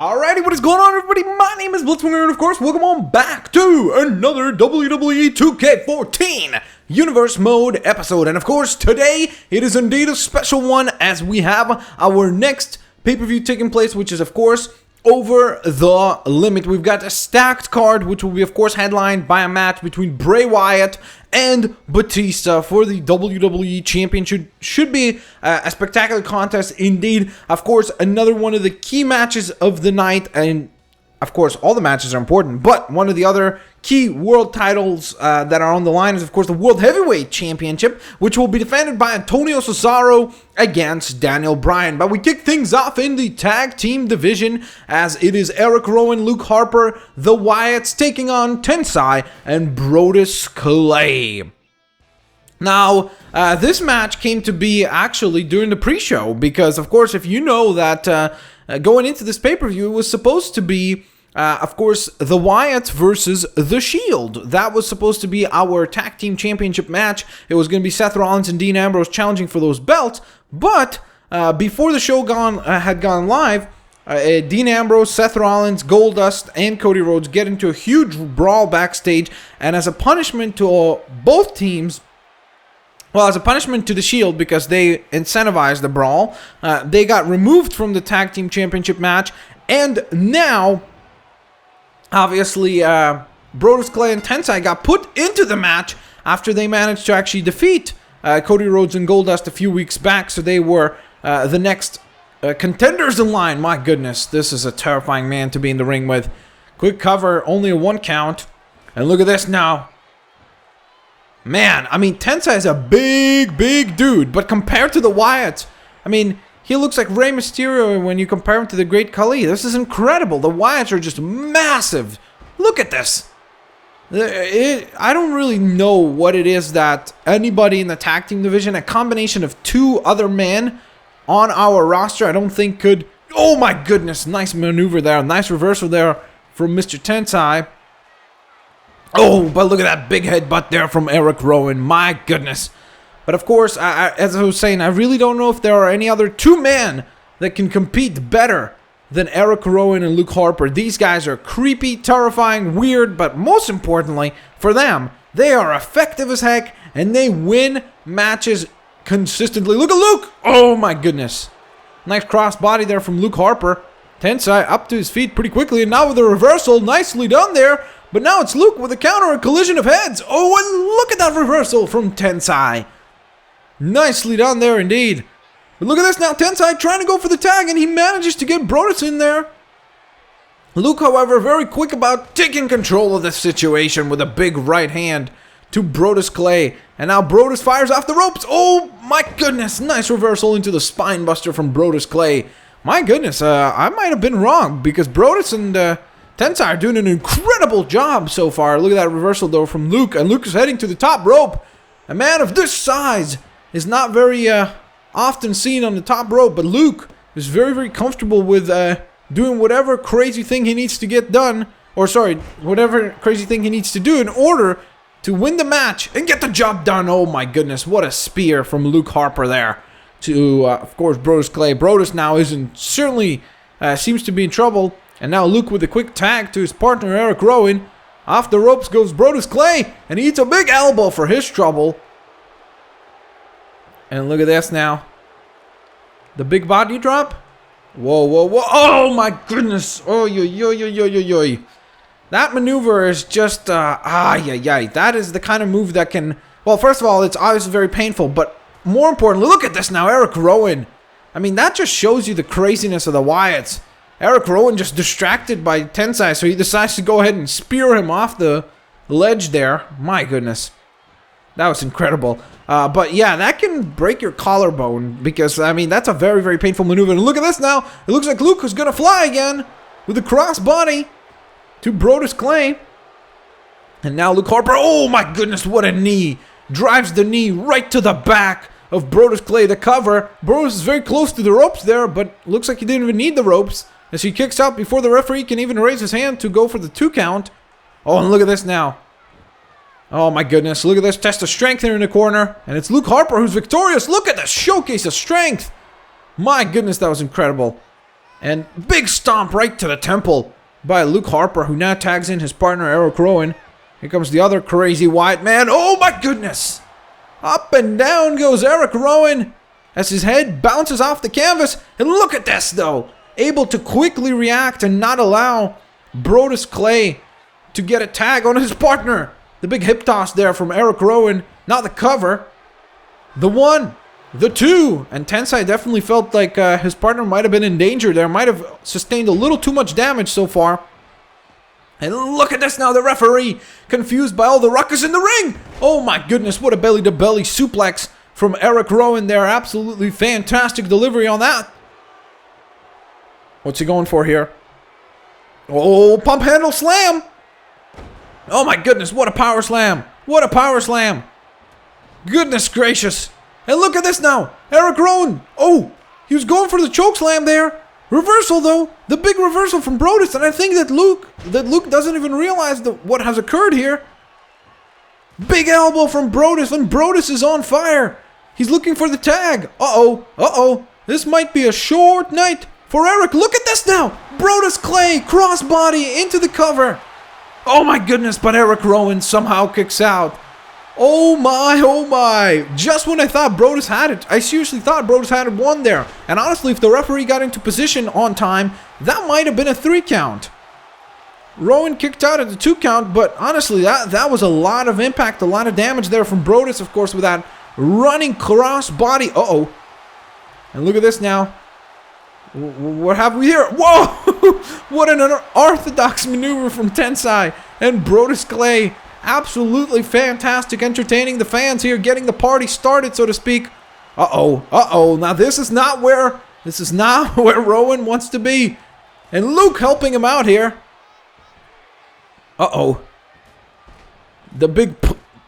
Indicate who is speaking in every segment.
Speaker 1: Alrighty, what is going on, everybody? My name is Blitzwinger, and of course, welcome on back to another WWE 2K14 Universe Mode episode. And of course, today, it is indeed a special one as we have our next pay-per-view taking place, which is, of course, Over the Limit. We've got a stacked card, which will be, of course, headlined by a match between Bray Wyatt and Batista for the WWE Championship. Should be a spectacular contest indeed. Of course, another one of the key matches of the night, and of course, all the matches are important, but one of the other key world titles that are on the line is, of course, the World Heavyweight Championship, which will be defended by Antonio Cesaro against Daniel Bryan. But we kick things off in the tag team division as it is Eric Rowan, Luke Harper, the Wyatts taking on Tensai and Brodus Clay. Now, this match came to be actually during the pre-show because, of course, if you know that going into this pay-per-view, it was supposed to be, of course, the Wyatts versus The Shield. That was supposed to be our tag team championship match. It was going to be Seth Rollins and Dean Ambrose challenging for those belts. But before the show had gone live, Dean Ambrose, Seth Rollins, Goldust, and Cody Rhodes get into a huge brawl backstage. And as a punishment to both teams, well, as a punishment to The Shield, because they incentivized the brawl, they got removed from the Tag Team Championship match, and now, obviously, Brodus Clay and Tensai got put into the match after they managed to actually defeat Cody Rhodes and Goldust a few weeks back, so they were the next contenders in line. My goodness, this is a terrifying man to be in the ring with. Quick cover, only a 1 count, and look at this now. Man, I mean, Tensai is a big dude, but compared to the Wyatts, I mean, he looks like Rey Mysterio when you compare him to the Great Khali. This is incredible. The Wyatts are just massive. Look at this. I don't really know what it is that anybody in the tag team division, a combination of 2 other men on our roster, I don't think could... Oh my goodness, nice maneuver there. Nice reversal there from Mr. Tensai. Oh, but look at that big headbutt there from Eric Rowan. My goodness. But of course, as I was saying, I really don't know if there are any other 2 men that can compete better than Eric Rowan and Luke Harper. These guys are creepy, terrifying, weird, but most importantly, for them, they are effective as heck, and they win matches consistently. Look at Luke! Oh my goodness. Nice crossbody there from Luke Harper. Tensai up to his feet pretty quickly, and now with a reversal, nicely done there. But now it's Luke with a counter, a collision of heads. Oh, and look at that reversal from Tensai. Nicely done there indeed. But look at this now, Tensai trying to go for the tag, and he manages to get Brodus in there. Luke, however, very quick about taking control of the situation with a big right hand to Brodus Clay. And now Brodus fires off the ropes. Oh my goodness, nice reversal into the spine buster from Brodus Clay. My goodness, I might have been wrong because Brodus and Tensai are doing an incredible job so far. Look at that reversal, though, from Luke. And Luke is heading to the top rope. A man of this size is not very often seen on the top rope. But Luke is very comfortable with doing whatever crazy thing he needs to get done. Or, sorry, whatever crazy thing he needs to do in order to win the match and get the job done. Oh, my goodness. What a spear from Luke Harper there to, of course, Brodus Clay. Brodus now certainly seems to be in trouble. And now Luke with a quick tag to his partner Eric Rowan. Off the ropes goes Brodus Clay, and he eats a big elbow for his trouble. And look at this now. The big body drop. Whoa. Oh my goodness. Oh, yo. That maneuver is just, That is the kind of move that can... Well, first of all, it's obviously very painful, but more importantly, look at this now, Eric Rowan. I mean, that just shows you the craziness of the Wyatts. Eric Rowan just distracted by Tensai, so he decides to go ahead and spear him off the ledge there. My goodness. That was incredible. But yeah, that can break your collarbone because, I mean, that's a very painful maneuver. And look at this now. It looks like Luke is going to fly again with a crossbody to Brodus Clay. And now Luke Harper. Oh my goodness, what a knee. Drives the knee right to the back of Brodus Clay. The cover. Brodus is very close to the ropes there, but looks like he didn't even need the ropes. As he kicks out before the referee can even raise his hand to go for the 2 count. Oh, and look at this now. Oh my goodness, look at this test of strength here in the corner. And it's Luke Harper who's victorious. Look at this showcase of strength. My goodness, that was incredible. And big stomp right to the temple by Luke Harper, who now tags in his partner Eric Rowan. Here comes the other crazy Wyatt man. Oh my goodness! Up and down goes Eric Rowan as his head bounces off the canvas. And look at this though. Able to quickly react and not allow Brodus Clay to get a tag on his partner. The big hip toss there from Eric Rowan. Not the cover. The 1. The 2. And Tensai definitely felt like his partner might have been in danger there. Might have sustained a little too much damage so far. And look at this now. The referee confused by all the ruckus in the ring. Oh my goodness. What a belly-to-belly suplex from Eric Rowan there. Absolutely fantastic delivery on that. What's he going for here? Oh, pump handle slam. Oh my goodness. What a power slam. What a power slam. Goodness gracious. And look at this now. Eric Rowan. Oh, he was going for the choke slam there. Reversal though. The big reversal from Brodus. And I think that Luke doesn't even realize what has occurred here. Big elbow from Brodus. And Brodus is on fire. He's looking for the tag. Uh-oh. Uh-oh. This might be a short night for Eric. Look at this now. Brodus Clay crossbody into the cover. Oh my goodness. But Eric Rowan somehow kicks out. Oh my, oh my. Just when I thought Brodus had it, I seriously thought Brodus had won there. And honestly, if the referee got into position on time, that might have been a 3 count. Rowan kicked out at the 2 count, but honestly, that was a lot of impact, a lot of damage there from Brodus, of course, with that running cross body. Uh-oh. And look at this now. What have we here? Whoa! What an unorthodox maneuver from Tensai and Brodus Clay. Absolutely fantastic, entertaining the fans here, getting the party started, so to speak. Uh-oh, uh-oh. Now this is not where Rowan wants to be. And Luke helping him out here. Uh-oh. The big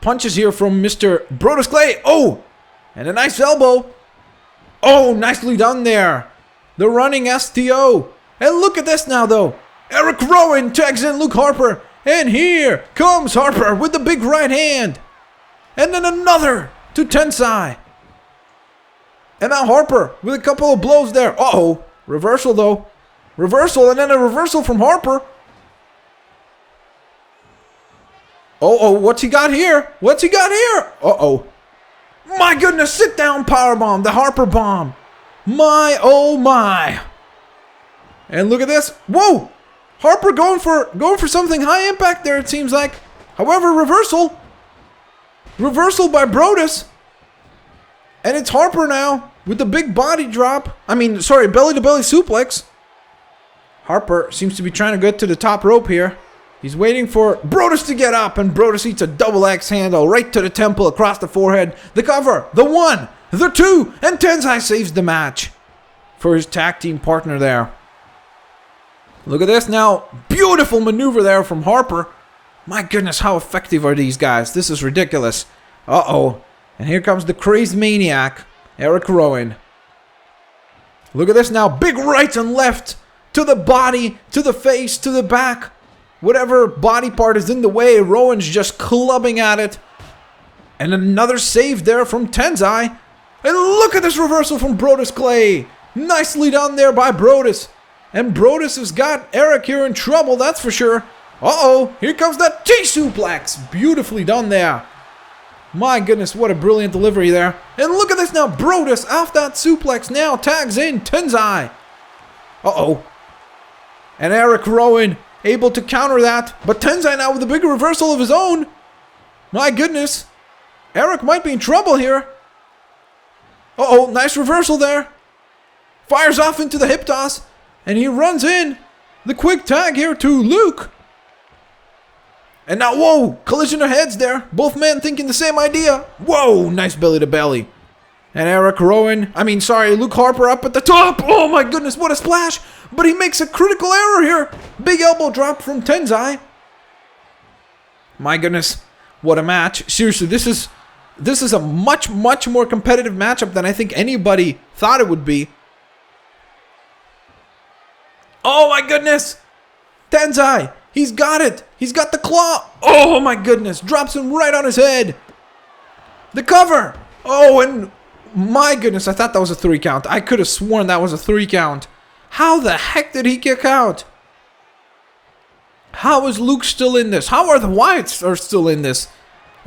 Speaker 1: punches here from Mr. Brodus Clay. Oh! And a nice elbow. Oh, nicely done there. The running STO. And look at this now, though. Eric Rowan tags in Luke Harper. And here comes Harper with the big right hand. And then another to Tensai. And now Harper with a couple of blows there. Uh-oh. Reversal, though. Reversal, and then a reversal from Harper. Uh-oh, what's he got here? What's he got here? Uh-oh. My goodness, sit down powerbomb, the Harper bomb. My, oh my. And look at this. Whoa! Harper going for something high impact there, it seems like. However, reversal. Reversal by Brodus. And it's Harper now with the big body drop. Belly-to-belly suplex. Harper seems to be trying to get to the top rope here. He's waiting for Brodus to get up, and Brodus eats a double X handle right to the temple across the forehead. The cover, the 1, the 2, and Tensai saves the match for his tag team partner there. Look at this now. Beautiful maneuver there from Harper. My goodness, how effective are these guys? This is ridiculous. Uh-oh. And here comes the crazy maniac, Eric Rowan. Look at this now. Big right and left to the body, to the face, to the back. Whatever body part is in the way, Rowan's just clubbing at it. And another save there from Tensai. And look at this reversal from Brodus Clay. Nicely done there by Brodus. And Brodus has got Eric here in trouble, that's for sure. Uh-oh, here comes that T-suplex. Beautifully done there. My goodness, what a brilliant delivery there. And look at this now, Brodus off that suplex now tags in Tensai. Uh-oh. And Eric Rowan able to counter that. But Tensai now with a big reversal of his own. My goodness. Eric might be in trouble here. Uh-oh, nice reversal there. Fires off into the hip toss. And he runs in. The quick tag here to Luke. And now, whoa, collision of heads there. Both men thinking the same idea. Whoa, nice belly to belly. And Luke Harper up at the top. Oh my goodness, what a splash. But he makes a critical error here. Big elbow drop from Tensai. My goodness, what a match. Seriously, this is a much, much more competitive matchup than I think anybody thought it would be. Oh my goodness! Tensai! He's got it! He's got the claw! Oh my goodness! Drops him right on his head! The cover! Oh, and my goodness, I thought that was a 3 count. I could have sworn that was a 3 count. How the heck did he kick out? How is Luke still in this? How are the Wyatts are still in this?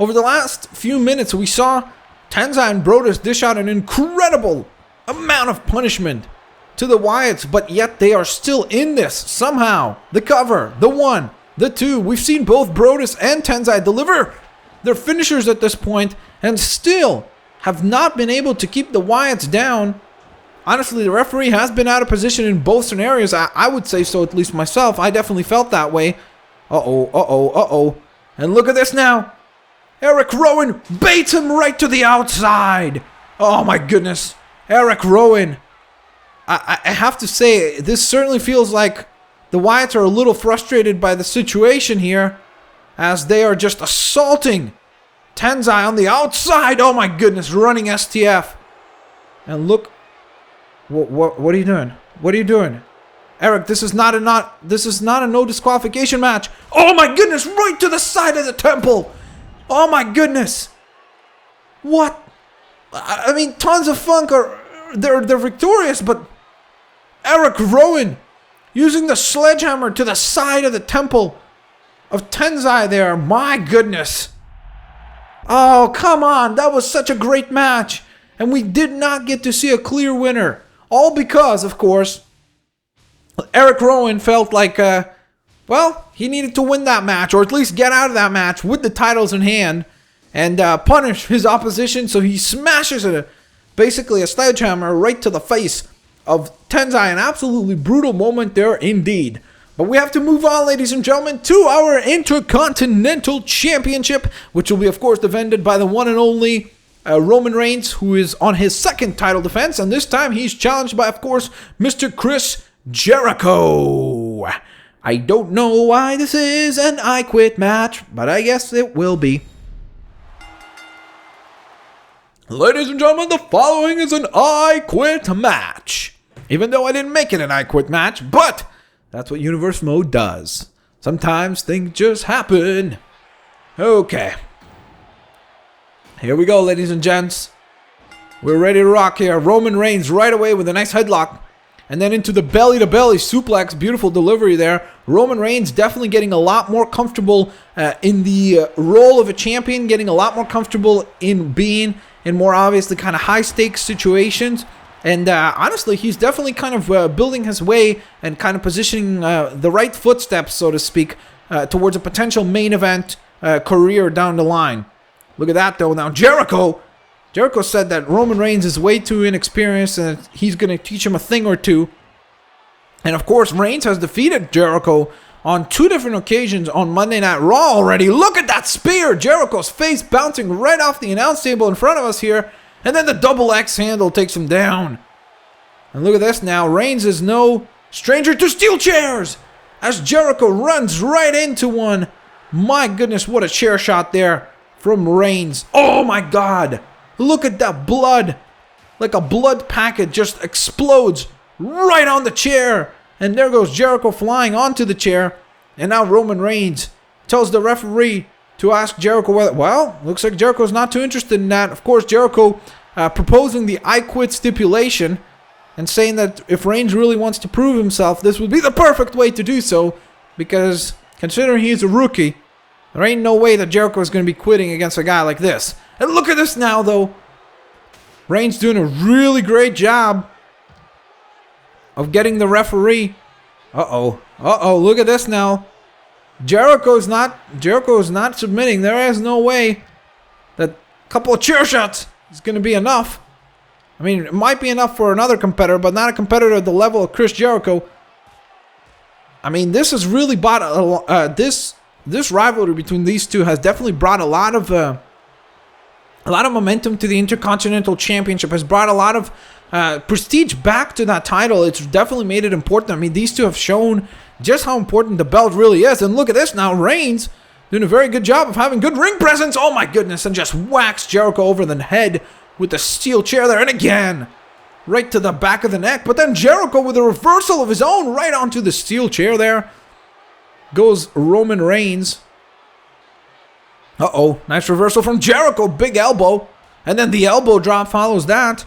Speaker 1: Over the last few minutes, we saw Tenzai and Brodus dish out an incredible amount of punishment to the Wyatts, but yet they are still in this somehow. The cover, the 1, the 2. We've seen both Brodus and Tenzai deliver their finishers at this point and still have not been able to keep the Wyatts down. Honestly, the referee has been out of position in both scenarios. I would say so, at least myself. I definitely felt that way. Uh-oh. And look at this now. Eric Rowan baits him right to the outside. Oh my goodness. Eric Rowan. I have to say, this certainly feels like the Wyatts are a little frustrated by the situation here, as they are just assaulting Tenzai on the outside. Oh my goodness, running STF. And look, what are you doing? What are you doing? Eric, this is not a no disqualification match. Oh my goodness, right to the side of the temple. Oh my goodness. What? I mean, Tons of Funk they're victorious, but Eric Rowan using the sledgehammer to the side of the temple of Tenzai there. My goodness. Oh, come on. That was such a great match. And we did not get to see a clear winner. All because, of course, Eric Rowan felt like, he needed to win that match, or at least get out of that match with the titles in hand and punish his opposition. So he smashes basically a sledgehammer right to the face of Tenzai. An absolutely brutal moment there indeed. But we have to move on, ladies and gentlemen, to our Intercontinental Championship, which will be, of course, defended by the one and only Roman Reigns, who is on his second title defense. And this time he's challenged by, of course, Mr. Chris Jericho. I don't know why this is an I Quit match, but I guess it will be. Ladies and gentlemen, the following is an I Quit match. Even though I didn't make it an I Quit match, but that's what Universe Mode does. Sometimes things just happen. Okay. Here we go, ladies and gents. We're ready to rock here. Roman Reigns right away with a nice headlock. And then into the belly-to-belly suplex. Beautiful delivery there. Roman Reigns definitely getting a lot more comfortable in the role of a champion. Getting a lot more comfortable in being in more obviously kind of high-stakes situations. And honestly, he's definitely kind of building his way and kind of positioning the right footsteps, so to speak, towards a potential main event career down the line. Look at that, though. Now, Jericho said that Roman Reigns is way too inexperienced and he's going to teach him a thing or two. And, of course, Reigns has defeated Jericho on 2 different occasions on Monday Night Raw already. Look at that spear! Jericho's face bouncing right off the announce table in front of us here. And then the double X handle takes him down. And look at this now. Reigns is no stranger to steel chairs as Jericho runs right into one. My goodness, what a chair shot there from Reigns. Oh my God. Look at that blood. Like a blood packet just explodes right on the chair. And there goes Jericho flying onto the chair. And now Roman Reigns tells the referee to ask Jericho whether, well, looks like Jericho's not too interested in that. Of course, Jericho proposing the I Quit stipulation and saying that if Reigns really wants to prove himself, this would be the perfect way to do so, because considering he's a rookie, there ain't no way that Jericho is going to be quitting against a guy like this. And look at this now, though. Reigns doing a really great job of getting the referee. Look at this now. Jericho's not submitting. There is no way that a couple of chair shots is going to be enough. I mean, it might be enough for another competitor, but not a competitor at the level of Chris Jericho. I mean, this has really brought this rivalry between these two has definitely brought a lot of momentum to the Intercontinental Championship. Has brought a lot of prestige back to that title. It's definitely made it important. I mean, these two have shown just how important the belt really is. And look at this now. Reigns doing a very good job of having good ring presence. Oh my goodness. And just whacks Jericho over the head with the steel chair there. And again, right to the back of the neck. But then Jericho with a reversal of his own right onto the steel chair there. Goes Roman Reigns. Nice reversal from Jericho. Big elbow. And then the elbow drop follows that.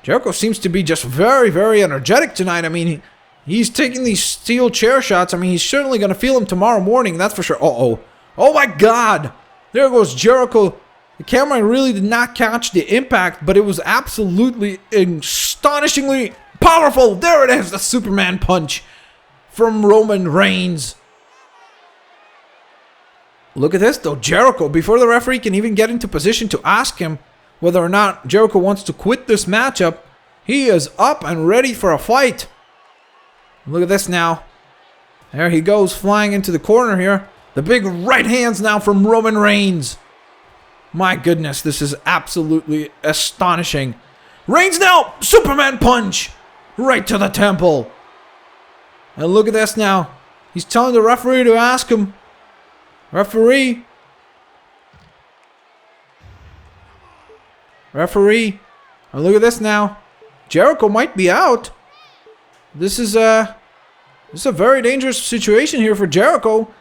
Speaker 1: Jericho seems to be just very, very energetic tonight. I mean, He's taking these steel chair shots. I mean, he's certainly going to feel them tomorrow morning, that's for sure. Uh-oh. Oh my God. There goes Jericho. The camera really did not catch the impact, but it was absolutely astonishingly powerful. There it is, the Superman punch from Roman Reigns. Look at this though, Jericho, before the referee can even get into position to ask him whether or not Jericho wants to quit this matchup, he is up and ready for a fight. Look at this now. There he goes, flying into the corner here. The big right hands now from Roman Reigns. My goodness, this is absolutely astonishing. Reigns now, Superman punch, right to the temple. And look at this now. He's telling the referee to ask him. Referee. And look at this now. Jericho might be out. This is a very dangerous situation here for Jericho.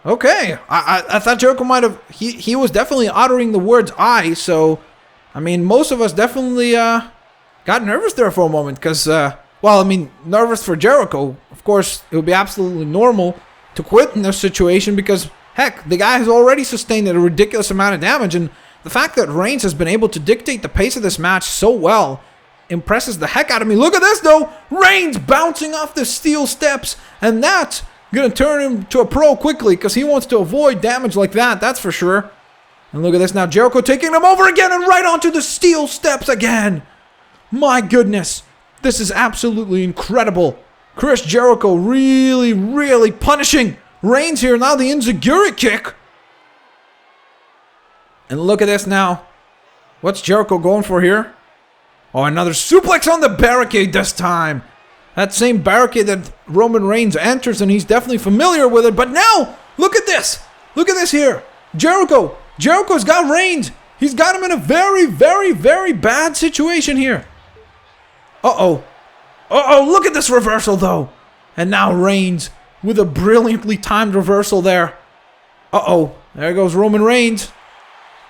Speaker 1: Okay, I thought Jericho might have... He was definitely uttering the words I, so... I mean, most of us definitely got nervous there for a moment, because... nervous for Jericho. Of course, it would be absolutely normal to quit in this situation, because, heck, the guy has already sustained a ridiculous amount of damage, and the fact that Reigns has been able to dictate the pace of this match so well impresses the heck out of me. Look at this, though! Reigns bouncing off the steel steps, and that's gonna turn him to a pro quickly, because he wants to avoid damage like that, that's for sure. And look at this now, Jericho taking him over again and right onto the steel steps again. My goodness, this is absolutely incredible. Chris Jericho really, really punishing Reigns here. Now the enziguri kick. And look at this now. What's Jericho going for here? Oh, another suplex on the barricade this time. That same barricade that Roman Reigns enters, and he's definitely familiar with it. But now, look at this. Look at this here. Jericho's got Reigns. He's got him in a very, very, very bad situation here. Uh-oh. Uh-oh, look at this reversal, though. And now Reigns with a brilliantly timed reversal there. Uh-oh. There goes Roman Reigns.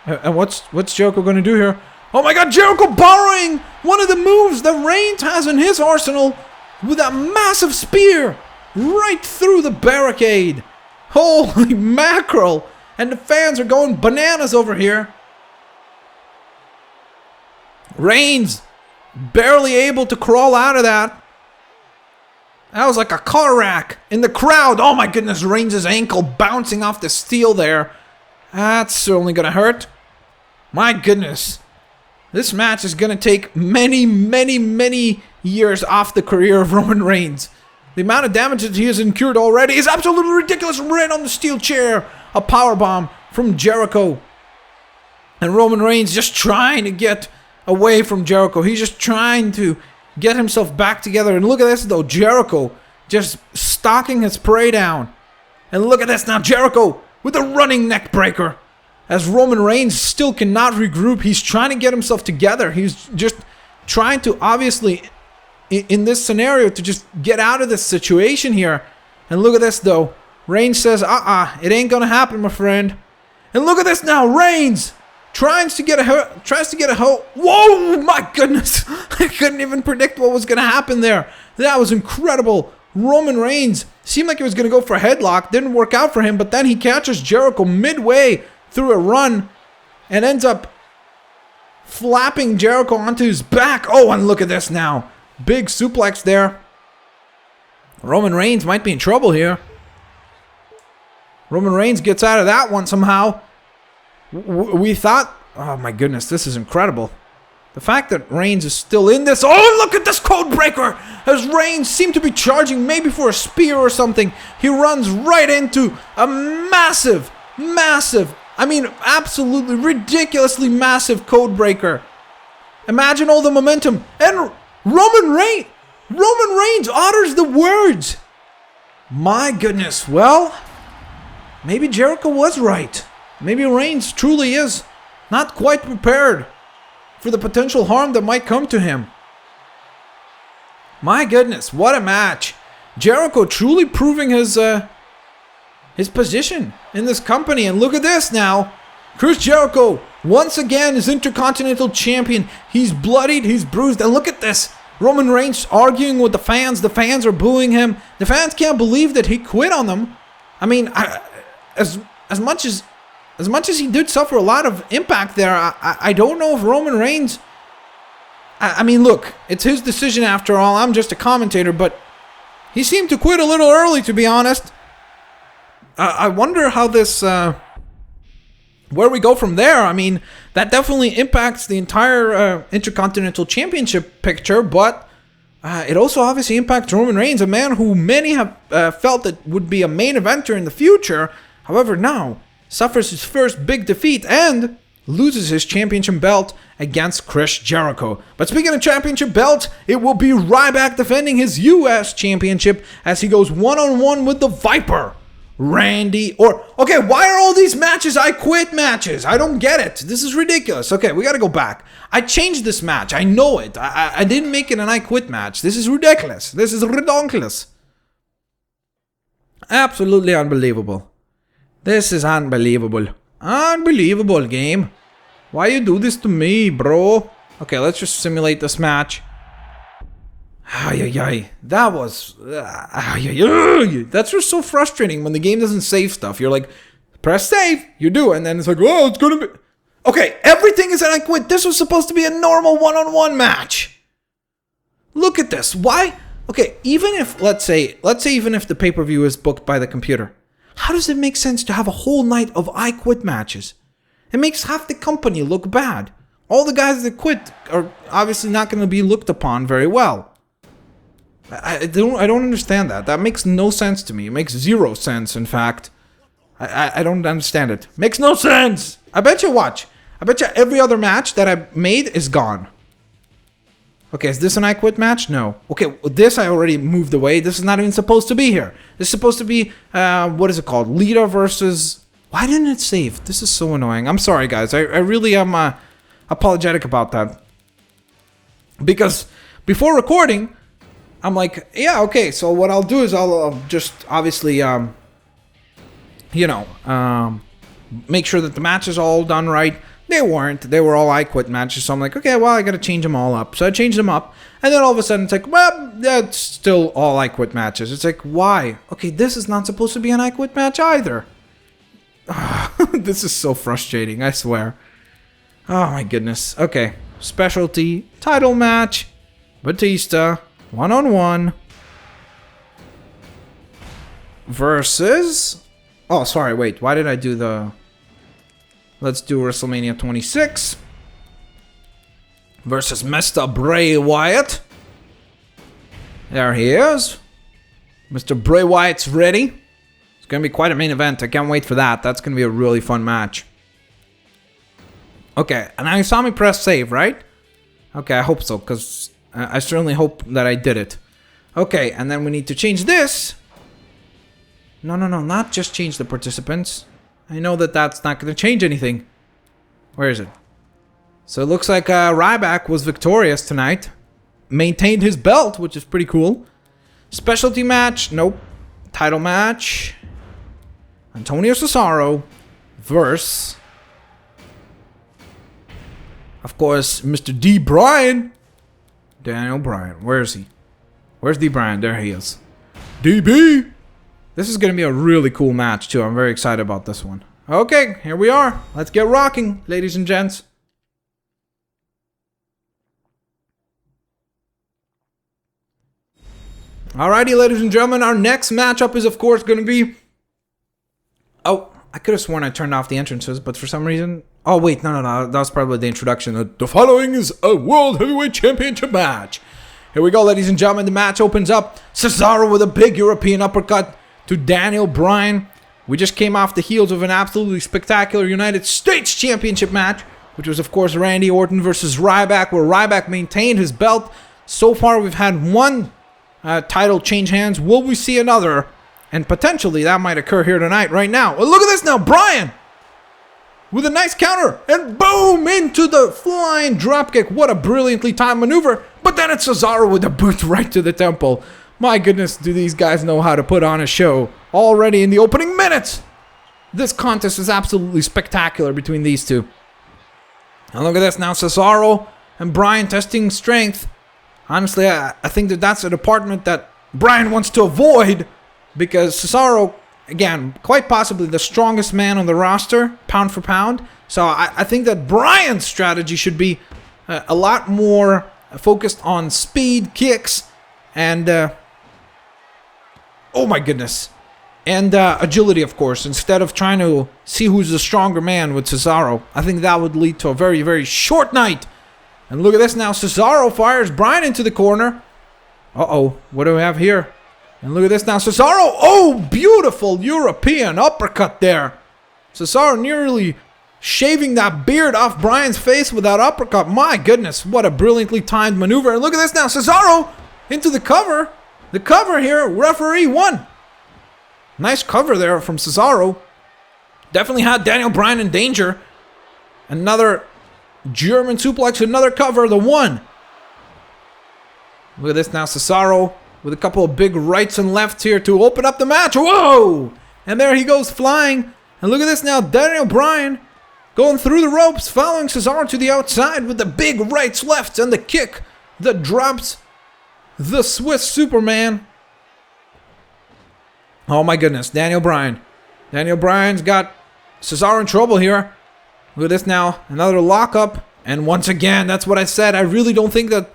Speaker 1: And what's Jericho going to do here? Oh my God, Jericho borrowing one of the moves that Reigns has in his arsenal with a massive spear right through the barricade. Holy mackerel. And the fans are going bananas over here. Reigns barely able to crawl out of that. That was like a car wreck in the crowd. Oh my goodness, Reigns' ankle bouncing off the steel there. That's certainly going to hurt. My goodness. This match is going to take many, many, many years off the career of Roman Reigns. The amount of damage that he has incurred already is absolutely ridiculous. Right on the steel chair. A powerbomb from Jericho. And Roman Reigns just trying to get away from Jericho. He's just trying to get himself back together. And look at this though. Jericho just stalking his prey down. And look at this now. Jericho with a running neck breaker. As Roman Reigns still cannot regroup. He's trying to get himself together. He's just trying to, obviously, in this scenario, to just get out of this situation here. And look at this though. Reigns says, it ain't gonna happen, my friend. And look at this now. Reigns tries to get a hold. Whoa, my goodness. I couldn't even predict what was gonna happen there. That was incredible. Roman Reigns seemed like he was gonna go for a headlock. Didn't work out for him, but then he catches Jericho midway through a run and ends up flapping Jericho onto his back. Oh, and look at this now. Big suplex there. Roman Reigns might be in trouble here. Roman Reigns gets out of that one somehow. We thought... Oh my goodness, this is incredible. The fact that Reigns is still in this... Oh, look at this code breaker! As Reigns seemed to be charging maybe for a spear or something. He runs right into a massive, absolutely ridiculously massive code breaker. Imagine all the momentum. And Roman Reigns utters the words. My goodness, well... Maybe Jericho was right. Maybe Reigns truly is not quite prepared for the potential harm that might come to him. My goodness, what a match. Jericho truly proving his position in this company. And look at this now. Chris Jericho, once again, is Intercontinental Champion. He's bloodied, he's bruised. And look at this. Roman Reigns arguing with the fans. The fans are booing him. The fans can't believe that he quit on them. I mean, as much as he did suffer a lot of impact there, I don't know if Roman Reigns... I mean, look, it's his decision after all. I'm just a commentator, but he seemed to quit a little early, to be honest. I wonder how this... where we go from there. I mean, that definitely impacts the entire Intercontinental Championship picture, but it also obviously impacts Roman Reigns, a man who many have felt that would be a main eventer in the future. However, now suffers his first big defeat and loses his championship belt against Chris Jericho. But speaking of championship belt, it will be Ryback defending his U.S. championship as he goes one-on-one with the Viper. Randy, okay, why are all these matches I quit matches? I don't get it. This is ridiculous. Okay, we gotta go back. I changed this match. I know it. I didn't make it an I quit match. This is ridiculous. This is redonkulous. Absolutely unbelievable. This is unbelievable. Unbelievable, game. Why you do this to me, bro? Okay, let's just simulate this match. That was... That's just so frustrating when the game doesn't save stuff. You're like, press save, you do, and then it's like, oh, it's gonna be... Okay, everything is an I quit. This was supposed to be a normal one-on-one match. Look at this. Why? Okay, even if, let's say even if the pay-per-view is booked by the computer, how does it make sense to have a whole night of I quit matches? It makes half the company look bad. All the guys that quit are obviously not going to be looked upon very well. I don't understand that. That makes no sense to me. It makes zero sense, in fact. I don't understand it. Makes no sense! I bet you every other match that I made is gone. Okay, is this an I quit match? No. Okay, this I already moved away. This is not even supposed to be here. This is supposed to be, what is it called? Lita versus... Why didn't it save? This is so annoying. I'm sorry, guys. I really am apologetic about that. Because before recording... I'm like, yeah, okay, so what I'll do is I'll just obviously, make sure that the match is all done right. They weren't. They were all I quit matches. So I'm like, okay, well, I got to change them all up. So I changed them up. And then all of a sudden it's like, well, that's still all I quit matches. It's like, why? Okay, this is not supposed to be an I quit match either. This is so frustrating, I swear. Oh, my goodness. Okay, specialty title match. Batista. One-on-one versus... Oh, sorry, wait. Why did I do the... Let's do WrestleMania 26 versus Mr. Bray Wyatt. There he is. Mr. Bray Wyatt's ready. It's going to be quite a main event. I can't wait for that. That's going to be a really fun match. Okay, and now you saw me press save, right? Okay, I hope so, because... I certainly hope that I did it. Okay, and then we need to change this. No, not just change the participants. I know that that's not going to change anything. Where is it? So it looks like Ryback was victorious tonight. Maintained his belt, which is pretty cool. Specialty match, nope. Title match. Antonio Cesaro versus... Of course, Mr. D. Bryan. Daniel Bryan. Where is he? Where's D. Bryan? There he is. DB! This is going to be a really cool match, too. I'm very excited about this one. Okay, here we are. Let's get rocking, ladies and gents. Alrighty, ladies and gentlemen. Our next matchup is, of course, going to be... Oh, I could have sworn I turned off the entrances, but for some reason... Oh, wait, no. That was probably the introduction. The following is a World Heavyweight Championship match. Here we go, ladies and gentlemen. The match opens up. Cesaro with a big European uppercut to Daniel Bryan. We just came off the heels of an absolutely spectacular United States Championship match, which was, of course, Randy Orton versus Ryback, where Ryback maintained his belt. So far, we've had one title change hands. Will we see another? And potentially, that might occur here tonight, right now. Well, look at this now. Bryan! With a nice counter, and boom, into the flying dropkick. What a brilliantly timed maneuver. But then it's Cesaro with a boot right to the temple. My goodness, do these guys know how to put on a show. Already in the opening minutes. This contest is absolutely spectacular between these two. And look at this now, Cesaro and Bryan testing strength. Honestly, I think that that's a department that Bryan wants to avoid, because Cesaro, again, quite possibly the strongest man on the roster, pound for pound. So I think that Bryan's strategy should be a lot more focused on speed, kicks, and oh my goodness, and agility, of course, instead of trying to see who's the stronger man with Cesaro. I think that would lead to a very, very short night. And look at this now. Cesaro fires Bryan into the corner. Uh-oh. What do we have here? And look at this now. Cesaro. Oh, beautiful European uppercut there. Cesaro nearly shaving that beard off Bryan's face with that uppercut. My goodness. What a brilliantly timed maneuver. And look at this now. Cesaro into the cover. The cover here. Referee won. Nice cover there from Cesaro. Definitely had Daniel Bryan in danger. Another German suplex, another cover, the one. Look at this now, Cesaro with a couple of big rights and lefts here to open up the match. Whoa! And there he goes flying. And look at this now, Daniel Bryan going through the ropes, following Cesaro to the outside with the big rights, lefts, and the kick that drops the Swiss Superman. Oh my goodness, Daniel Bryan. Daniel Bryan's got Cesaro in trouble here. Look at this now, another lockup, and once again, that's what I said. I really don't think that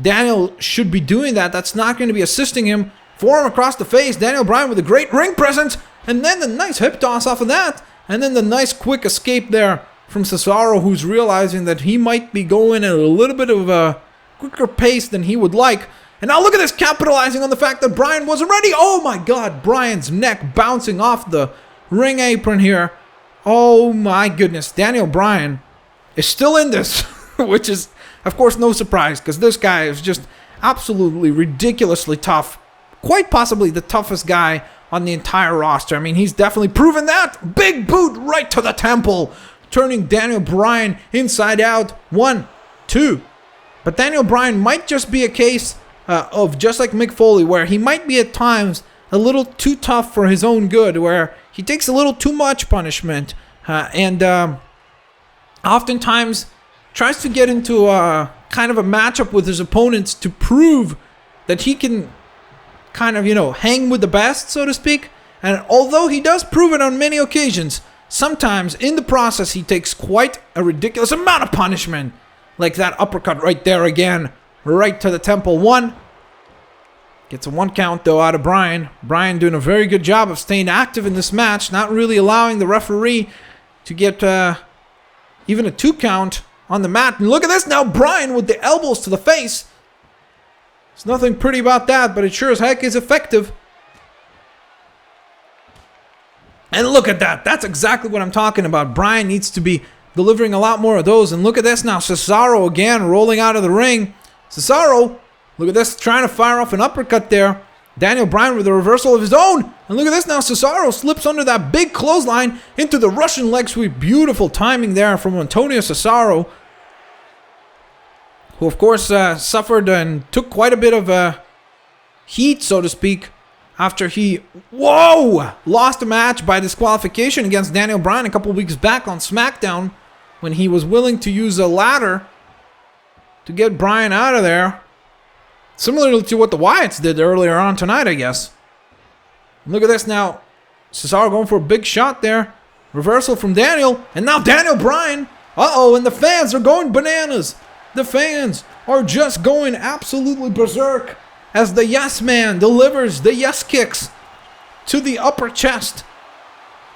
Speaker 1: Daniel should be doing that. That's not going to be assisting him. Forearm across the face, Daniel Bryan with a great ring presence, and then the nice hip toss off of that, and then the nice quick escape there from Cesaro, who's realizing that he might be going at a little bit of a quicker pace than he would like. And now look at this, capitalizing on the fact that Bryan wasn't ready. Oh my God, Bryan's neck bouncing off the ring apron here. Oh my goodness, Daniel Bryan is still in this, which is, of course, no surprise, because this guy is just absolutely ridiculously tough. Quite possibly the toughest guy on the entire roster. I mean, he's definitely proven that. Big boot right to the temple, turning Daniel Bryan inside out. 1, 2. But Daniel Bryan might just be a case of just like Mick Foley, where he might be at times a little too tough for his own good, where he takes a little too much punishment and oftentimes tries to get into a kind of a matchup with his opponents to prove that he can kind of, hang with the best, so to speak. And although he does prove it on many occasions, sometimes in the process he takes quite a ridiculous amount of punishment. Like that uppercut right there again, right to the temple. 1. Gets a 1 count, though, out of Bryan. Bryan doing a very good job of staying active in this match, not really allowing the referee to get even a 2 count on the mat. And look at this now, Bryan with the elbows to the face. There's nothing pretty about that, but it sure as heck is effective. And look at that. That's exactly what I'm talking about. Bryan needs to be delivering a lot more of those. And look at this now, Cesaro again rolling out of the ring. Cesaro, look at this, trying to fire off an uppercut there. Daniel Bryan with a reversal of his own. And look at this now, Cesaro slips under that big clothesline into the Russian leg sweep. Beautiful timing there from Antonio Cesaro, who of course suffered and took quite a bit of heat, so to speak, after he, lost a match by disqualification against Daniel Bryan a couple weeks back on SmackDown, when he was willing to use a ladder to get Bryan out of there. Similar to what the Wyatts did earlier on tonight, I guess. Look at this now. Cesaro going for a big shot there. Reversal from Daniel. And now Daniel Bryan. And the fans are going bananas. The fans are just going absolutely berserk as the Yes Man delivers the Yes Kicks to the upper chest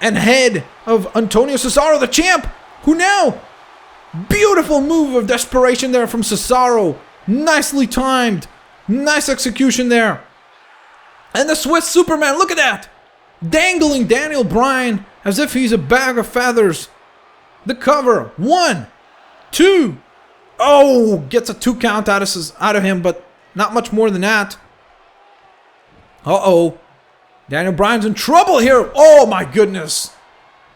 Speaker 1: and head of Antonio Cesaro, the champ, who now, beautiful move of desperation there from Cesaro. Nicely timed. Nice execution there. And the Swiss Superman, look at that. Dangling Daniel Bryan as if he's a bag of feathers. The cover. 1, 2. Oh, gets a 2 count out of him, but not much more than that. Daniel Bryan's in trouble here. Oh my goodness.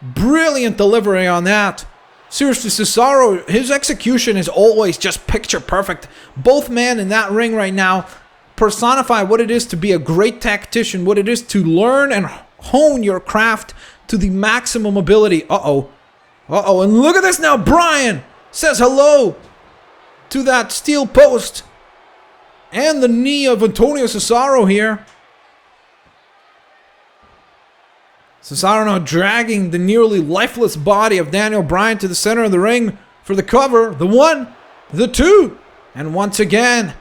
Speaker 1: Brilliant delivery on that. Seriously, Cesaro, his execution is always just picture perfect. Both men in that ring right now personify what it is to be a great tactician, what it is to learn and hone your craft to the maximum ability. And look at this now. Bryan says hello to that steel post And the knee of Antonio Cesaro here. Cesaro now dragging the nearly lifeless body of Daniel Bryan to the center of the ring for the cover. The 1, the 2, and once again,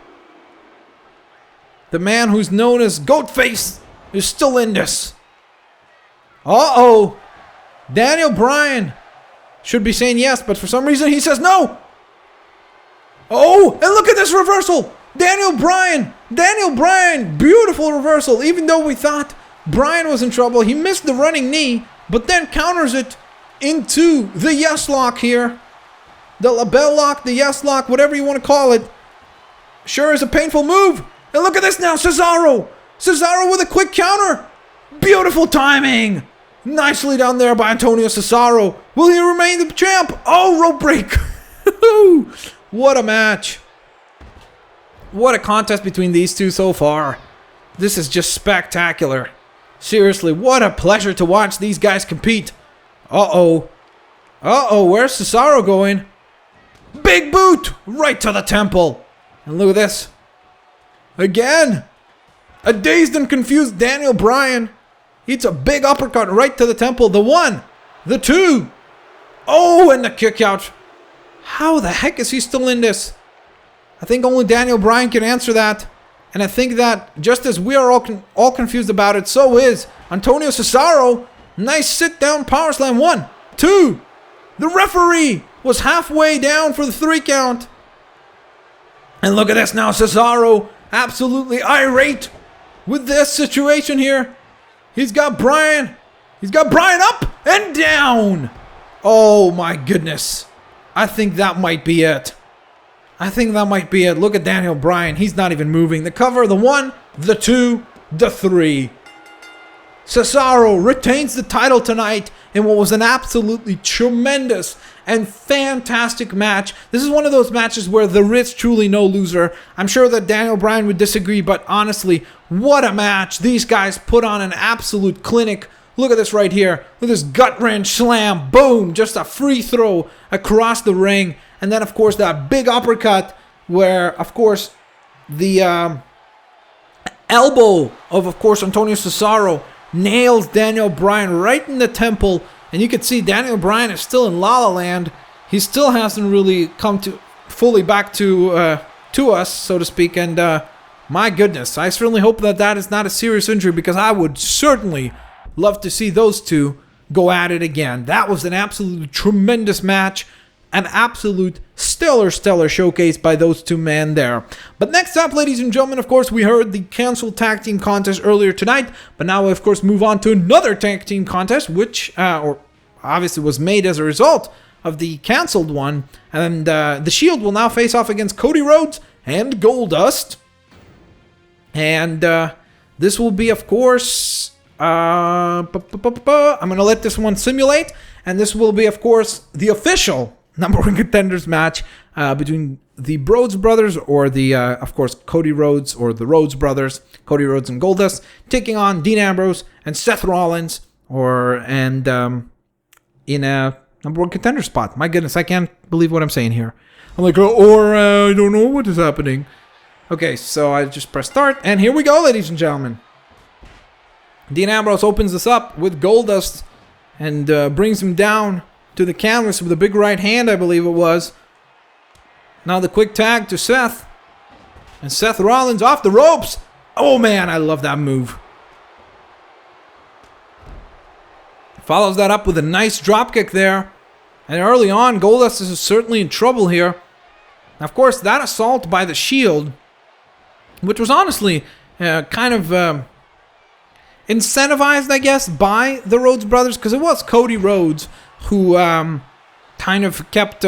Speaker 1: the man who's known as Goatface is still in this. Uh-oh. Daniel Bryan should be saying yes, but for some reason he says no. Oh, and look at this reversal. Daniel Bryan, beautiful reversal. Even though we thought Bryan was in trouble, he missed the running knee, but then counters it into the yes lock here. The label lock, the yes lock, whatever you want to call it. Sure is a painful move. And look at this now, Cesaro. Cesaro with a quick counter. Beautiful timing. Nicely done there by Antonio Cesaro. Will he remain the champ? Oh, rope break. What a match. What a contest between these two so far. This is just spectacular. Seriously, what a pleasure to watch these guys compete. Uh-oh. Uh-oh, where's Cesaro going? Big boot right to the temple. And look at this. Again. A dazed and confused Daniel Bryan. Eats a big uppercut right to the temple. The 1, the 2. Oh, and the kick out. How the heck is he still in this? I think only Daniel Bryan can answer that. And I think that just as we are all confused about it, so is Antonio Cesaro. Nice sit-down power slam. 1, 2. The referee was halfway down for the 3 count. And look at this now. Cesaro absolutely irate with this situation here. He's got Bryan. He's got Bryan up and down. Oh my goodness. I think that might be it. Look at Daniel Bryan. He's not even moving. The cover, the 1, the 2, the 3. Cesaro retains the title tonight in what was an absolutely tremendous and fantastic match. This is one of those matches where there is truly no loser. I'm sure that Daniel Bryan would disagree, but honestly, what a match. These guys put on an absolute clinic. Look at this right here. Look at this gut wrench slam. Boom. Just a free throw across the ring. And then, of course, that big uppercut where, of course, the elbow of course, Antonio Cesaro nails Daniel Bryan right in the temple. And you can see Daniel Bryan is still in La La Land. He still hasn't really come to fully back to us, so to speak. And my goodness, I certainly hope that that is not a serious injury, because I would certainly love to see those two go at it again. That was an absolutely tremendous match. An absolute stellar showcase by those two men there. But next up, ladies and gentlemen, of course, we heard the canceled tag team contest earlier tonight. But now we, of course, move on to another tag team contest, which obviously was made as a result of the canceled one. And the Shield will now face off against Cody Rhodes and Goldust. And this will be, of course, I'm going to let this one simulate. And this will be, of course, the official number one contenders match between the Rhodes brothers, or the, of course, Cody Rhodes, or the Rhodes brothers, Cody Rhodes and Goldust, taking on Dean Ambrose and Seth Rollins, in a number one contender spot. My goodness, I can't believe what I'm saying here. I'm like, I don't know what is happening. Okay, so I just press start, and here we go, ladies and gentlemen. Dean Ambrose opens this up with Goldust and brings him down to the canvas with a big right hand, I believe it was. Now the quick tag to Seth. And Seth Rollins off the ropes. Oh man, I love that move. Follows that up with a nice dropkick there. And early on, Goldust is certainly in trouble here. Now, of course, that assault by the Shield, which was honestly kind of incentivized, I guess, by the Rhodes brothers, because it was Cody Rhodes who kind of kept,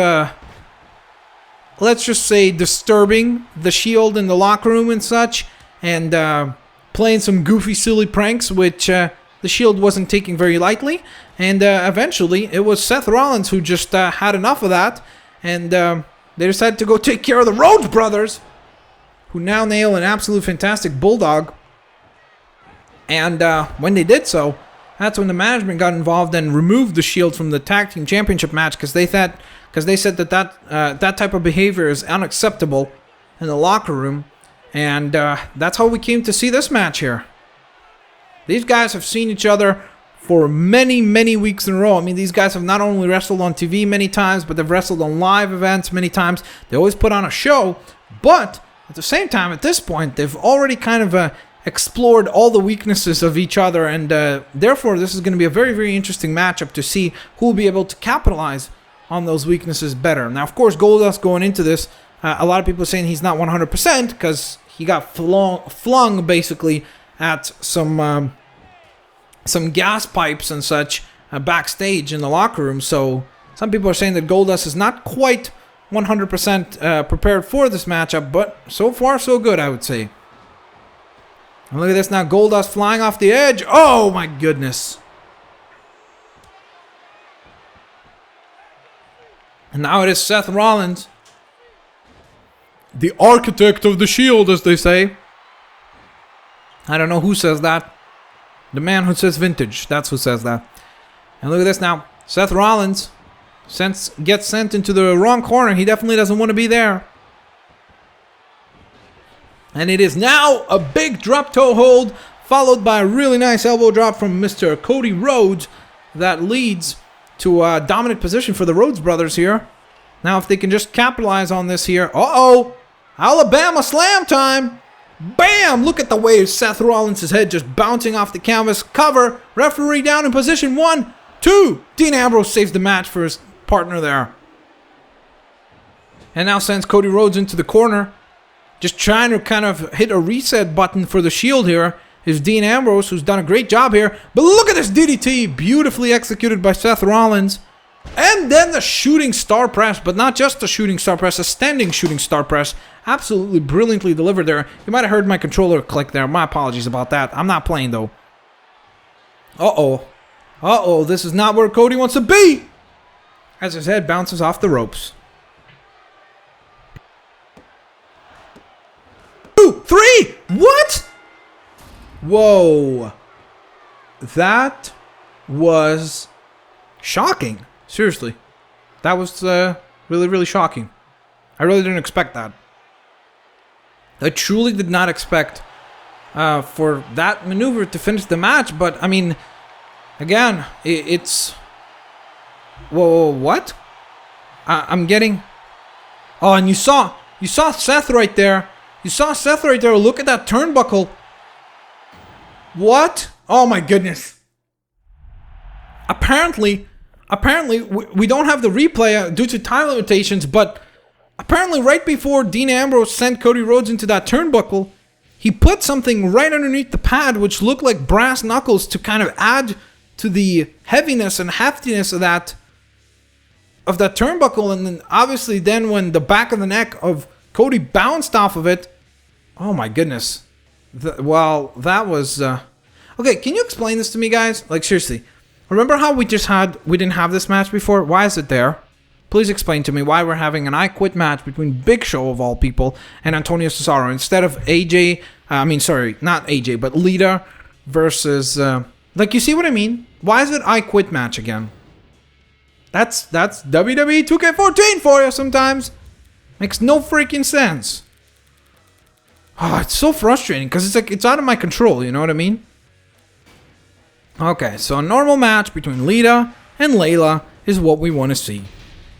Speaker 1: let's just say, disturbing the Shield in the locker room and such, and playing some goofy, silly pranks, which the Shield wasn't taking very lightly. And eventually, it was Seth Rollins who just had enough of that, and they decided to go take care of the Rhodes brothers, who now nail an absolute fantastic bulldog. And when they did so, that's when the management got involved and removed the Shield from the tag team championship match, because they said that type of behavior is unacceptable in the locker room. And that's how we came to see this match here. These guys have seen each other for many, many weeks in a row. I mean, these guys have not only wrestled on TV many times, but they've wrestled on live events many times. They always put on a show, but at the same time, at this point, they've already kind of explored all the weaknesses of each other, and therefore, this is going to be a very, very interesting matchup to see who will be able to capitalize on those weaknesses better. Now, of course, Goldust going into this, a lot of people are saying he's not 100% because he got flung basically at some gas pipes and such backstage in the locker room. So some people are saying that Goldust is not quite 100% prepared for this matchup, but so far so good, I would say. And look at this now, Goldust flying off the edge. Oh my goodness. And now it is Seth Rollins, the architect of the Shield, as they say. I don't know who says that. The man who says vintage, that's who says that. And look at this now. Seth Rollins gets sent into the wrong corner. He definitely doesn't want to be there. And it is now a big drop toe hold, followed by a really nice elbow drop from Mr. Cody Rhodes that leads to a dominant position for the Rhodes brothers here. Now if they can just capitalize on this here. Uh-oh! Alabama slam time! Bam! Look at the way Seth Rollins' head just bouncing off the canvas. Cover. Referee down in position. 1, 2. Dean Ambrose saves the match for his partner there. And now sends Cody Rhodes into the corner. Just trying to kind of hit a reset button for the Shield here is Dean Ambrose, who's done a great job here. But look at this DDT. Beautifully executed by Seth Rollins. And then the shooting star press, but not just the shooting star press, a standing shooting star press. Absolutely brilliantly delivered there. You might have heard my controller click there. My apologies about that. I'm not playing though. Uh-oh. Uh-oh, this is not where Cody wants to be. As his head bounces off the ropes. 2, 3. What? Whoa. That was shocking. Seriously. That was really, really shocking. I really didn't expect that. I truly did not expect for that maneuver to finish the match. But, I mean, again, it's... Whoa, what? I'm getting... Oh, and you saw Seth right there. You saw Seth right there. Look at that turnbuckle. What? Oh, my goodness. Apparently, we don't have the replay due to time limitations, but apparently right before Dean Ambrose sent Cody Rhodes into that turnbuckle, he put something right underneath the pad which looked like brass knuckles to kind of add to the heaviness and heftiness of that turnbuckle. And then obviously then when the back of the neck of Cody bounced off of it, oh my goodness. Well, that was... Okay, can you explain this to me, guys? Like, seriously. Remember how we didn't have this match before? Why is it there? Please explain to me why we're having an I Quit match between Big Show, of all people, and Antonio Cesaro instead of AJ, not AJ, but Lita versus, like, you see what I mean? Why is it I Quit match again? That's WWE 2K14 for you sometimes. Makes no freaking sense. Oh, it's so frustrating because it's like it's out of my control, you know what I mean? Okay, so a normal match between Lita and Layla is what we want to see.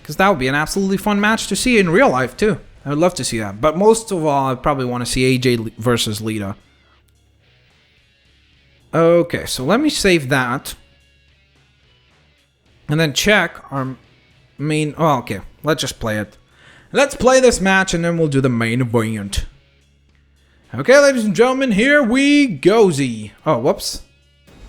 Speaker 1: Because that would be an absolutely fun match to see in real life, too. I would love to see that. But most of all, I probably want to see AJ versus Lita. Okay, so let me save that. And then check our main... Oh, okay. Let's just play it. Let's play this match and then we'll do the main event. Okay, ladies and gentlemen, here we go, Z. Oh, whoops.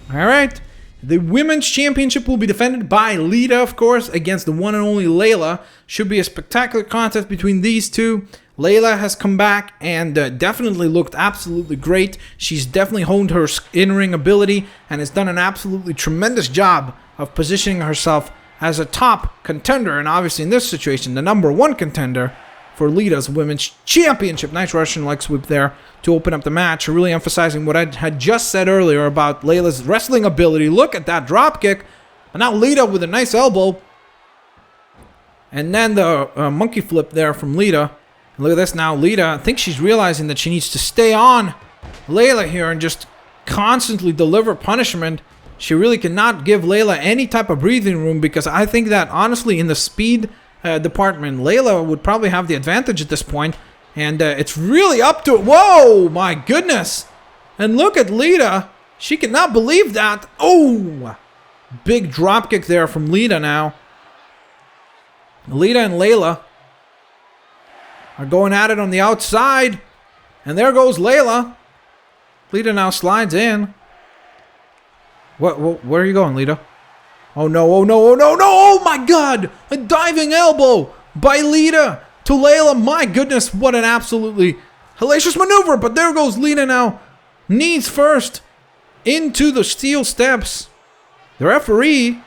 Speaker 1: Alright. The Women's Championship will be defended by Lita, of course, against the one and only Layla. Should be a spectacular contest between these two. Layla has come back and definitely looked absolutely great. She's definitely honed her in-ring ability and has done an absolutely tremendous job of positioning herself as a top contender. And obviously in this situation, the number one contender for Lita's Women's Championship. Nice Russian leg sweep there to open up the match, really emphasizing what I had just said earlier about Layla's wrestling ability. Look at that drop kick. And now Lita with a nice elbow. And then the monkey flip there from Lita.
Speaker 2: Look at this now. Lita, I think she's realizing that she needs to stay on Layla here and just constantly deliver punishment. She really cannot give Layla any type of breathing room, because I think that, honestly, in the speed department, Layla would probably have the advantage at this point. And it's really up to... Whoa, my goodness. And look at Lita. She cannot believe that. Oh, big dropkick there from Lita now. Lita and Layla are going at it on the outside. And there goes Layla. Lita now slides in. Where are you going, Lita? Oh no, oh no, oh no, no! Oh my god! A diving elbow by Lita to Layla. My goodness, what an absolutely hellacious maneuver. But there goes Lita now. Knees first into the steel steps. The referee.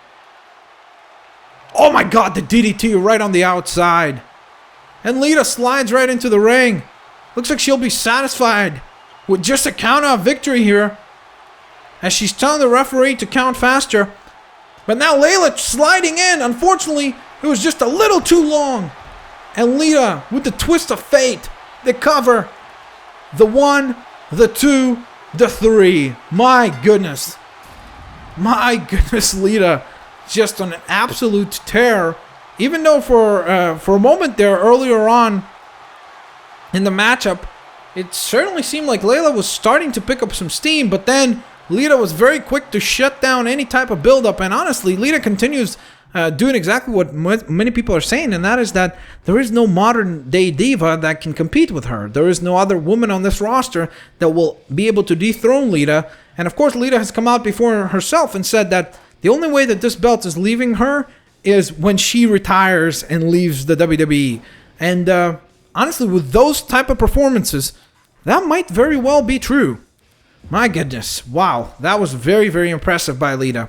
Speaker 2: Oh my god, the DDT right on the outside. And Lita slides right into the ring. Looks like she'll be satisfied with just a count-out victory here, as she's telling the referee to count faster. But now Layla sliding in. Unfortunately, it was just a little too long. And Lita with the twist of fate. The cover. The 1, the 2, the 3. My goodness. My goodness, Lita. Just on an absolute tear. Even though for a moment there earlier on in the matchup, it certainly seemed like Layla was starting to pick up some steam. But then Lita was very quick to shut down any type of build-up. And honestly, Lita continues doing exactly what many people are saying. And that is that there is no modern-day diva that can compete with her. There is no other woman on this roster that will be able to dethrone Lita. And of course, Lita has come out before herself and said that the only way that this belt is leaving her is when she retires and leaves the WWE. And honestly, with those type of performances, that might very well be true. My goodness. Wow. That was very, very impressive by Lita.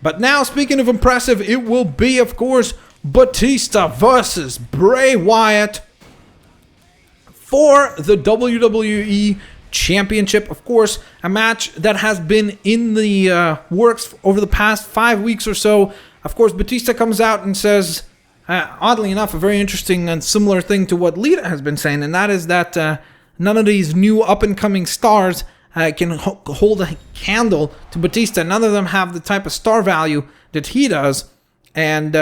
Speaker 2: But now, speaking of impressive, it will be, of course, Batista versus Bray Wyatt for the WWE Championship. Of course, a match that has been in the works over the past 5 weeks or so. Of course, Batista comes out and says, oddly enough, a very interesting and similar thing to what Lita has been saying, and that is that none of these new up-and-coming stars can hold a candle to Batista. None of them have the type of star value that he does, and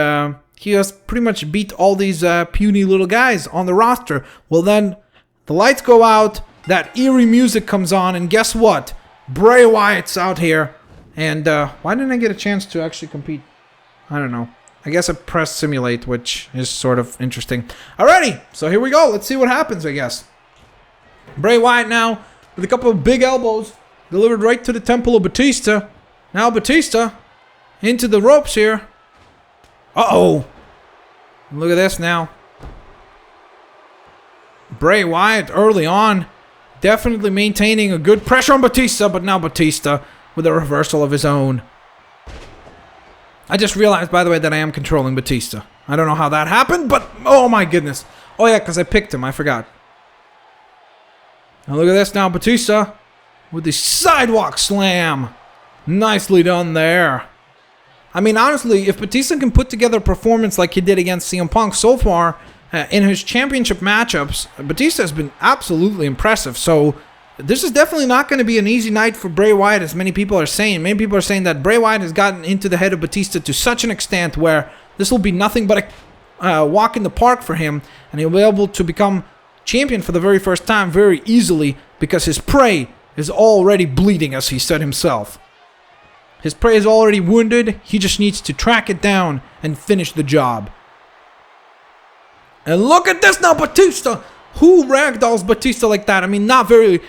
Speaker 2: he has pretty much beat all these puny little guys on the roster. Well, then the lights go out, that eerie music comes on, and guess what? Bray Wyatt's out here. And why didn't I get a chance to actually compete? I don't know. I guess I pressed simulate, which is sort of interesting. Alrighty, so here we go. Let's see what happens, I guess. Bray Wyatt now with a couple of big elbows delivered right to the temple of Batista. Now Batista into the ropes here. Uh-oh. Look at this now. Bray Wyatt early on definitely maintaining a good pressure on Batista, but now Batista with a reversal of his own. I just realized, by the way, that I am controlling Batista. I don't know how that happened, but oh my goodness. Oh yeah, because I picked him. I forgot. Now look at this now. Batista with the sidewalk slam. Nicely done there. I mean, honestly, if Batista can put together a performance like he did against CM Punk so far in his championship matchups, Batista has been absolutely impressive. So this is definitely not going to be an easy night for Bray Wyatt, as many people are saying. Many people are saying that Bray Wyatt has gotten into the head of Batista to such an extent where this will be nothing but a walk in the park for him, and he'll be able to become champion for the very first time very easily because his prey is already bleeding, as he said himself. His prey is already wounded. He just needs to track it down and finish the job. And look at this now, Batista. Who ragdolls Batista like that? I mean, not very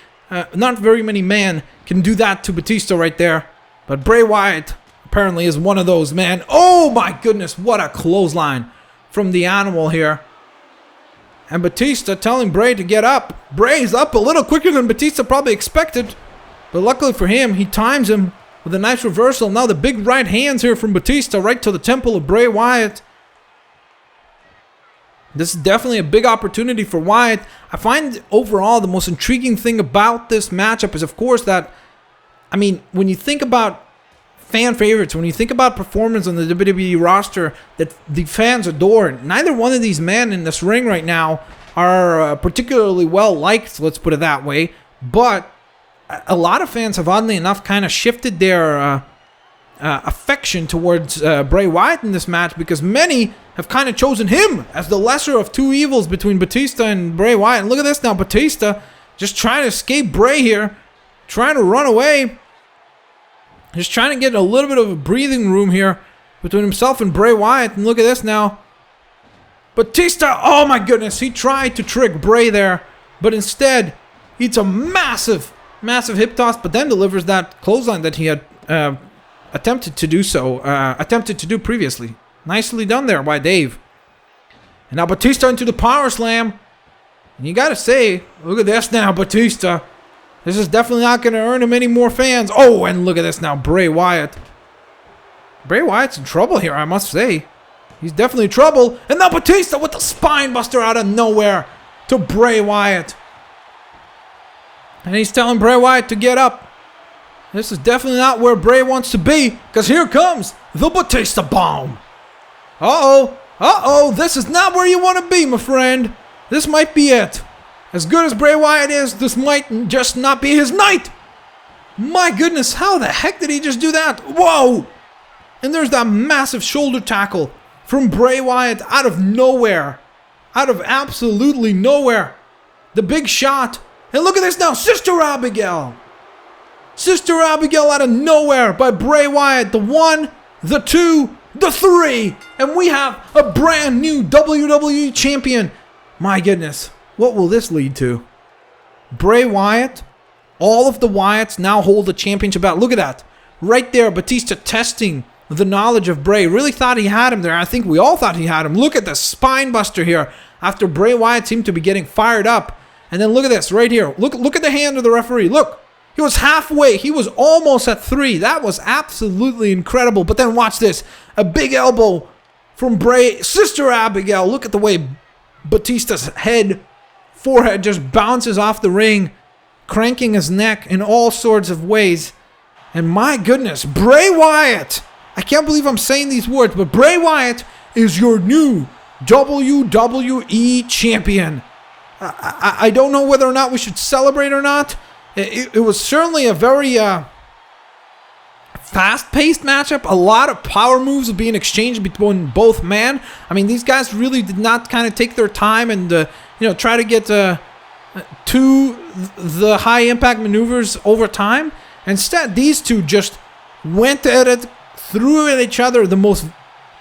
Speaker 2: many men can do that to Batista right there. But Bray Wyatt apparently is one of those, man. Oh my goodness, what a clothesline from the animal here. And Batista telling Bray to get up. Bray's up a little quicker than Batista probably expected. But luckily for him, he times him with a nice reversal. Now the big right hands here from Batista right to the temple of Bray Wyatt. This is definitely a big opportunity for Wyatt. I find overall the most intriguing thing about this matchup is, of course, that, I mean, when you think about fan favorites, when you think about performance on the WWE roster that the fans adore, neither one of these men in this ring right now are particularly well liked, let's put it that way. But a lot of fans have, oddly enough, kind of shifted their affection towards Bray Wyatt in this match, because many have kind of chosen him as the lesser of two evils between Batista and Bray Wyatt. And look at this now, Batista just trying to escape Bray here, trying to run away, just trying to get a little bit of a breathing room here between himself and Bray Wyatt. And look at this now, Batista, oh my goodness, he tried to trick Bray there, but instead eats a massive hip toss, but then delivers that clothesline that he had attempted to do previously. Nicely done there by Dave. And now Batista into the power slam. And you gotta say, look at this now, Batista. This is definitely not gonna earn him any more fans. Oh, and look at this now, Bray Wyatt. Bray Wyatt's in trouble here, I must say. He's definitely in trouble. And now Batista with the spine buster out of nowhere to Bray Wyatt. And he's telling Bray Wyatt to get up. This is definitely not where Bray wants to be, because here comes the Batista bomb. Uh-oh, this is not where you want to be, my friend. This might be it. As good as Bray Wyatt is, this might just not be his night. My goodness, how the heck did he just do that? Whoa! And there's that massive shoulder tackle from Bray Wyatt out of nowhere. Out of absolutely nowhere. The big shot. And look at this now, Sister Abigail. Sister Abigail out of nowhere by Bray Wyatt. The 1, the 2, the 3. And we have a brand new WWE champion. My goodness, what will this lead to? Bray Wyatt, all of the Wyatts now hold the championship belt. Look at that. Right there, Batista testing the knowledge of Bray. Really thought he had him there. I think we all thought he had him. Look at the spine buster here after Bray Wyatt seemed to be getting fired up. And then look at this right here. Look at the hand of the referee. Look. He was halfway. He was almost at 3. That was absolutely incredible. But then watch this. A big elbow from Bray. Sister Abigail. Look at the way Batista's forehead just bounces off the ring, cranking his neck in all sorts of ways. And my goodness, Bray Wyatt. I can't believe I'm saying these words, but Bray Wyatt is your new WWE champion. I don't know whether or not we should celebrate or not. It was certainly a very fast-paced matchup. A lot of power moves being exchanged between both men. I mean, these guys really did not kind of take their time and try to get to the high-impact maneuvers over time. Instead, these two just went at it, threw at each other the most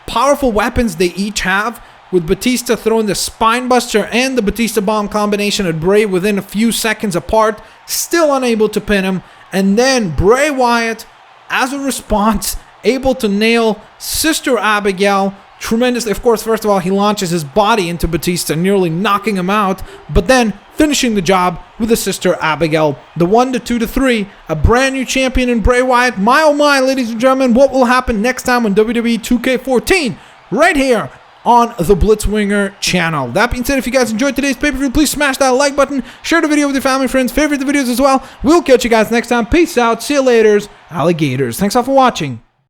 Speaker 2: powerful weapons they each have, with Batista throwing the spine buster and the Batista bomb combination at Bray within a few seconds apart, still unable to pin him. And then Bray Wyatt, as a response, able to nail Sister Abigail tremendously. Of course, first of all, he launches his body into Batista, nearly knocking him out, but then finishing the job with the Sister Abigail. The 1, the 2, the 3, a brand new champion in Bray Wyatt. My oh my, ladies and gentlemen, what will happen next time on WWE 2K14 right here on the Blitzwinger channel. That being said, if you guys enjoyed today's pay-per-view, please smash that like button, share the video with your family, friends, favorite the videos as well. We'll catch you guys next time. Peace out. See you later, alligators. Thanks all for watching.